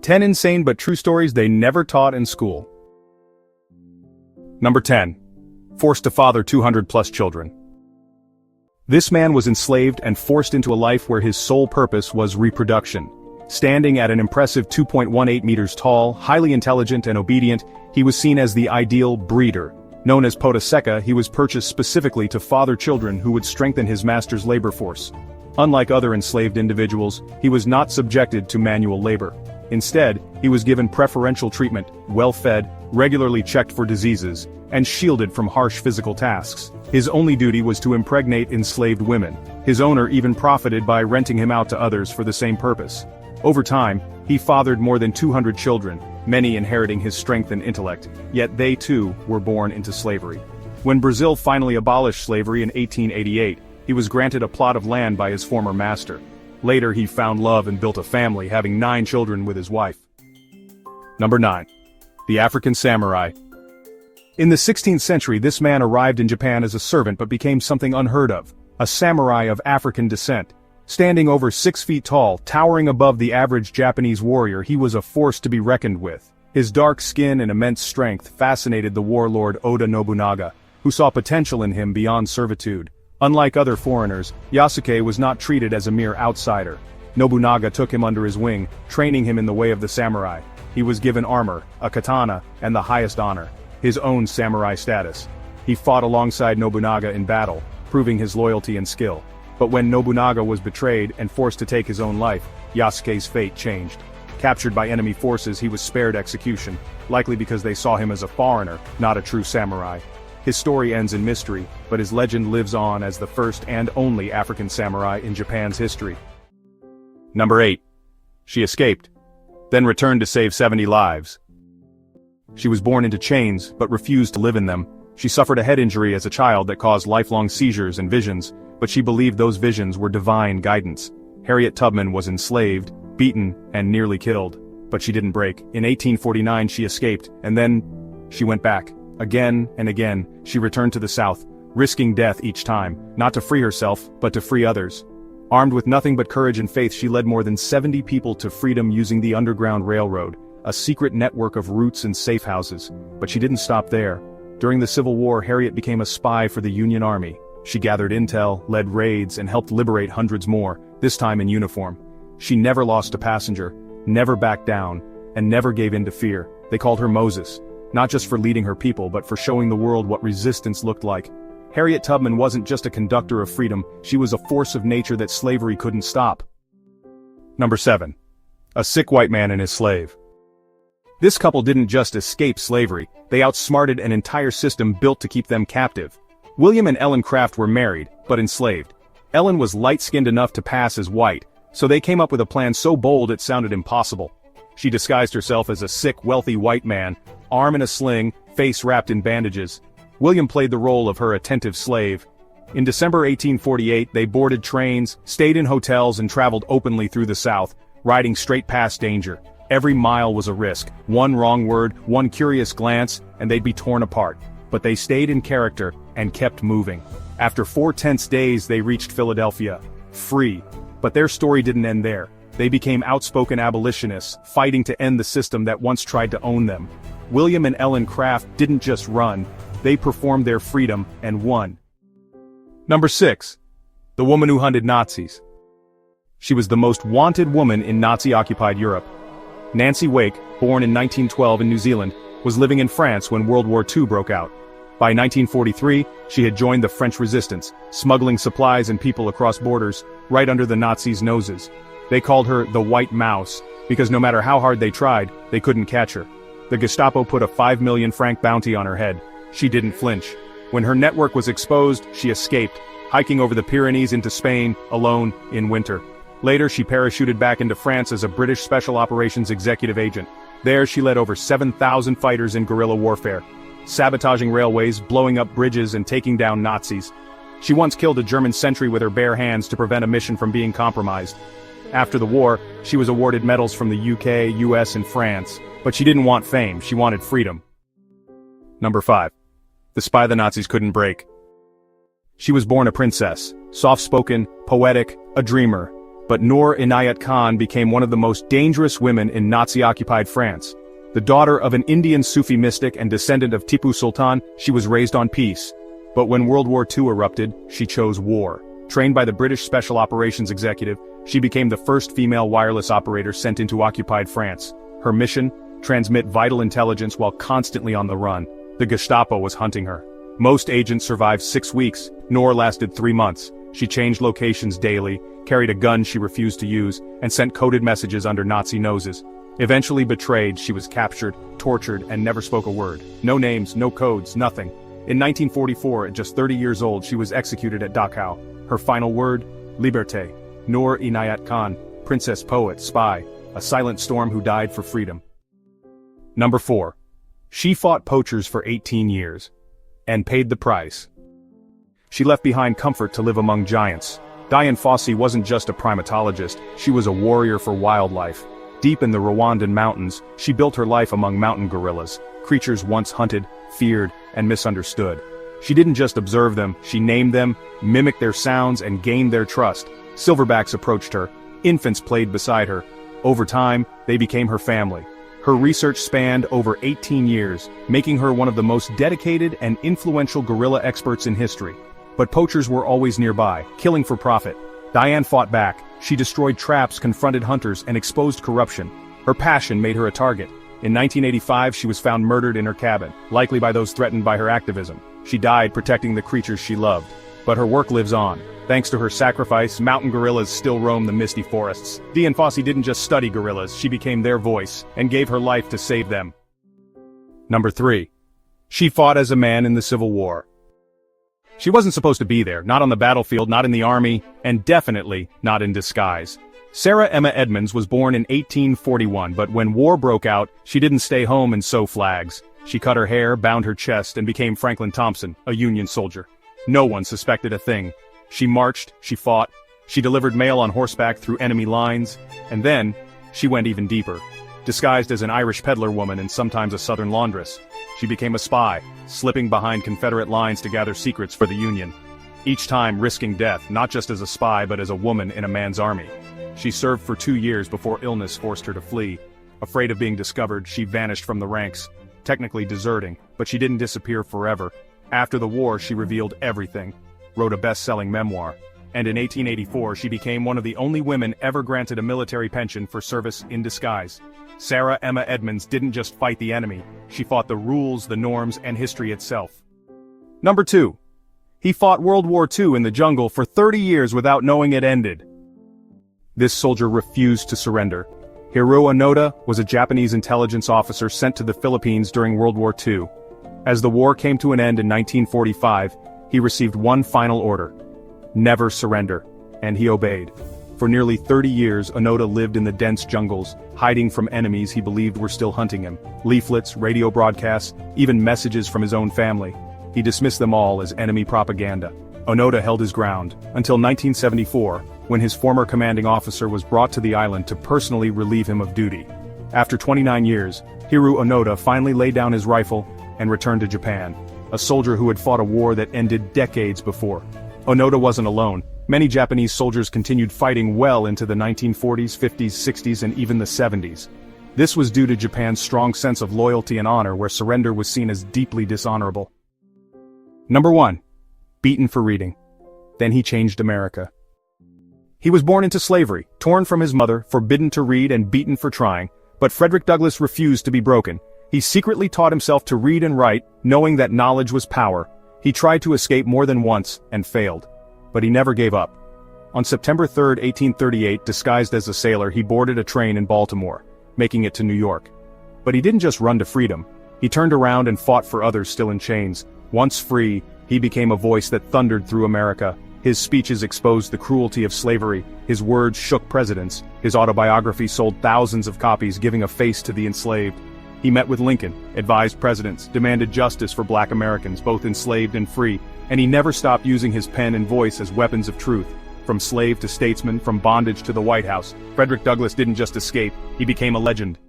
10 insane but true stories they never taught in school. Number 10. Forced to father 200+ children. This man was enslaved and forced into a life where his sole purpose was reproduction. Standing at an impressive 2.18 meters tall, highly intelligent and obedient, he was seen as the ideal breeder. Known as Pata Seca, he was purchased specifically to father children who would strengthen his master's labor force. Unlike other enslaved individuals, he was not subjected to manual labor. Instead, he was given preferential treatment, well-fed, regularly checked for diseases, and shielded from harsh physical tasks. His only duty was to impregnate enslaved women. His owner even profited by renting him out to others for the same purpose. Over time, he fathered more than 200 children, many inheriting his strength and intellect, yet they too were born into slavery. When Brazil finally abolished slavery in 1888, he was granted a plot of land by his former master. Later he found love and built a family, having 9 children with his wife. Number 9. The African Samurai. In the 16th century, this man arrived in Japan as a servant but became something unheard of, a samurai of African descent. Standing over 6 feet tall, towering above the average Japanese warrior, he was a force to be reckoned with. His dark skin and immense strength fascinated the warlord Oda Nobunaga, who saw potential in him beyond servitude. Unlike other foreigners, Yasuke was not treated as a mere outsider. Nobunaga took him under his wing, training him in the way of the samurai. He was given armor, a katana, and the highest honor, his own samurai status. He fought alongside Nobunaga in battle, proving his loyalty and skill. But when Nobunaga was betrayed and forced to take his own life, Yasuke's fate changed. Captured by enemy forces, he was spared execution, likely because they saw him as a foreigner, not a true samurai. His story ends in mystery, but his legend lives on as the first and only African samurai in Japan's history. Number 8. She escaped, then returned to save 70 lives. She was born into chains, but refused to live in them. She suffered a head injury as a child that caused lifelong seizures and visions, but she believed those visions were divine guidance. Harriet Tubman was enslaved, beaten, and nearly killed. But she didn't break. In 1849 she escaped, and then she went back. Again and again, she returned to the South, risking death each time, not to free herself, but to free others. Armed with nothing but courage and faith, she led more than 70 people to freedom using the Underground Railroad, a secret network of routes and safe houses. But she didn't stop there. During the Civil War, Harriet became a spy for the Union Army. She gathered intel, led raids, and helped liberate hundreds more, this time in uniform. She never lost a passenger, never backed down, and never gave in to fear. They called her Moses. Not just for leading her people, but for showing the world what resistance looked like. Harriet Tubman wasn't just a conductor of freedom, she was a force of nature that slavery couldn't stop. Number 7. A sick white man and his slave. This couple didn't just escape slavery, they outsmarted an entire system built to keep them captive. William and Ellen Craft were married, but enslaved. Ellen was light-skinned enough to pass as white, so they came up with a plan so bold it sounded impossible. She disguised herself as a sick, wealthy white man, arm in a sling, face wrapped in bandages. William played the role of her attentive slave. In December 1848, they boarded trains, stayed in hotels, and traveled openly through the South, riding straight past danger. Every mile was a risk. One wrong word, one curious glance, and they'd be torn apart. But they stayed in character and kept moving. After 4 tense days, they reached Philadelphia, free. But their story didn't end there. They became outspoken abolitionists, fighting to end the system that once tried to own them. William and Ellen Craft didn't just run, they performed their freedom and won. Number 6. The woman who hunted Nazis. She was the most wanted woman in Nazi-occupied Europe. Nancy Wake, born in 1912 in New Zealand, was living in France when World War II broke out. By 1943, she had joined the French resistance, smuggling supplies and people across borders, right under the Nazis' noses. They called her the White Mouse, because no matter how hard they tried, they couldn't catch her. The Gestapo put a 5 million franc bounty on her head. She didn't flinch. When her network was exposed, she escaped, hiking over the Pyrenees into Spain, alone, in winter. Later she parachuted back into France as a British Special Operations executive agent. There she led over 7,000 fighters in guerrilla warfare, sabotaging railways, blowing up bridges, and taking down Nazis. She once killed a German sentry with her bare hands to prevent a mission from being compromised. After the war, she was awarded medals from the UK, US, and France, but she didn't want fame, she wanted freedom. Number 5. The spy the Nazis couldn't break. She was born a princess, soft-spoken, poetic, a dreamer. But Noor Inayat Khan became one of the most dangerous women in Nazi-occupied France. The daughter of an Indian Sufi mystic and descendant of Tipu Sultan, she was raised on peace. But when World War II erupted, she chose war. Trained by the British Special Operations Executive, she became the first female wireless operator sent into occupied France. Her mission? Transmit vital intelligence while constantly on the run. The Gestapo was hunting her. Most agents survived 6 weeks. Noor lasted 3 months. She changed locations daily, carried a gun she refused to use, and sent coded messages under Nazi noses. Eventually betrayed, she was captured, tortured, and never spoke a word. No names, no codes, nothing. In 1944, at just 30 years old, she was executed at Dachau. Her final word? Liberté. Noor Inayat Khan, princess poet, spy, a silent storm who died for freedom. Number 4. She fought poachers for 18 years. And paid the price. She left behind comfort to live among giants. Dian Fossey wasn't just a primatologist, she was a warrior for wildlife. Deep in the Rwandan mountains, she built her life among mountain gorillas, creatures once hunted, feared, and misunderstood. She didn't just observe them, she named them, mimicked their sounds, and gained their trust. Silverbacks approached her, infants played beside her. Over time, they became her family. Her research spanned over 18 years, making her one of the most dedicated and influential gorilla experts in history. But poachers were always nearby, killing for profit. Dian fought back. She destroyed traps, confronted hunters, and exposed corruption. Her passion made her a target. In 1985, she was found murdered in her cabin, likely by those threatened by her activism. She died protecting the creatures she loved. But her work lives on. Thanks to her sacrifice, mountain gorillas still roam the misty forests. Dian Fossey didn't just study gorillas, she became their voice, and gave her life to save them. Number 3. She fought as a man in the Civil War. She wasn't supposed to be there, not on the battlefield, not in the army, and definitely not in disguise. Sarah Emma Edmonds was born in 1841, but when war broke out, she didn't stay home and sew flags. She cut her hair, bound her chest, and became Franklin Thompson, a Union soldier. No one suspected a thing. She marched, she fought, she delivered mail on horseback through enemy lines, and then, she went even deeper. Disguised as an Irish peddler woman and sometimes a Southern laundress, she became a spy, slipping behind Confederate lines to gather secrets for the Union. Each time risking death, not just as a spy but as a woman in a man's army. She served for 2 years before illness forced her to flee. Afraid of being discovered, she vanished from the ranks, technically deserting, but she didn't disappear forever. After the war, she revealed everything, wrote a best-selling memoir, and in 1884 she became one of the only women ever granted a military pension for service in disguise. Sarah Emma Edmonds didn't just fight the enemy, she fought the rules, the norms, and history itself. Number 2. He fought World War II in the jungle for 30 years without knowing it ended. This soldier refused to surrender. Hiroo Onoda was a Japanese intelligence officer sent to the Philippines during World War II. As the war came to an end in 1945, he received one final order: never surrender, and he obeyed. For nearly 30 years, Onoda lived in the dense jungles, hiding from enemies he believed were still hunting him. Leaflets, radio broadcasts, even messages from his own family. He dismissed them all as enemy propaganda. Onoda held his ground, until 1974, when his former commanding officer was brought to the island to personally relieve him of duty. After 29 years, Hiroo Onoda finally laid down his rifle and returned to Japan, a soldier who had fought a war that ended decades before. Onoda wasn't alone. Many Japanese soldiers continued fighting well into the 1940s, 50s, 60s, and even the 70s. This was due to Japan's strong sense of loyalty and honor, where surrender was seen as deeply dishonorable. Number 1. Beaten for reading. Then he changed America. He was born into slavery, torn from his mother, forbidden to read, and beaten for trying, but Frederick Douglass refused to be broken. He secretly taught himself to read and write, knowing that knowledge was power. He tried to escape more than once, and failed. But he never gave up. On September 3, 1838, disguised as a sailor, he boarded a train in Baltimore, making it to New York. But he didn't just run to freedom. He turned around and fought for others still in chains. Once free, he became a voice that thundered through America. His speeches exposed the cruelty of slavery, his words shook presidents, his autobiography sold thousands of copies, giving a face to the enslaved. He met with Lincoln, advised presidents, demanded justice for black Americans, both enslaved and free, and he never stopped using his pen and voice as weapons of truth. From slave to statesman, from bondage to the White House, Frederick Douglass didn't just escape, he became a legend.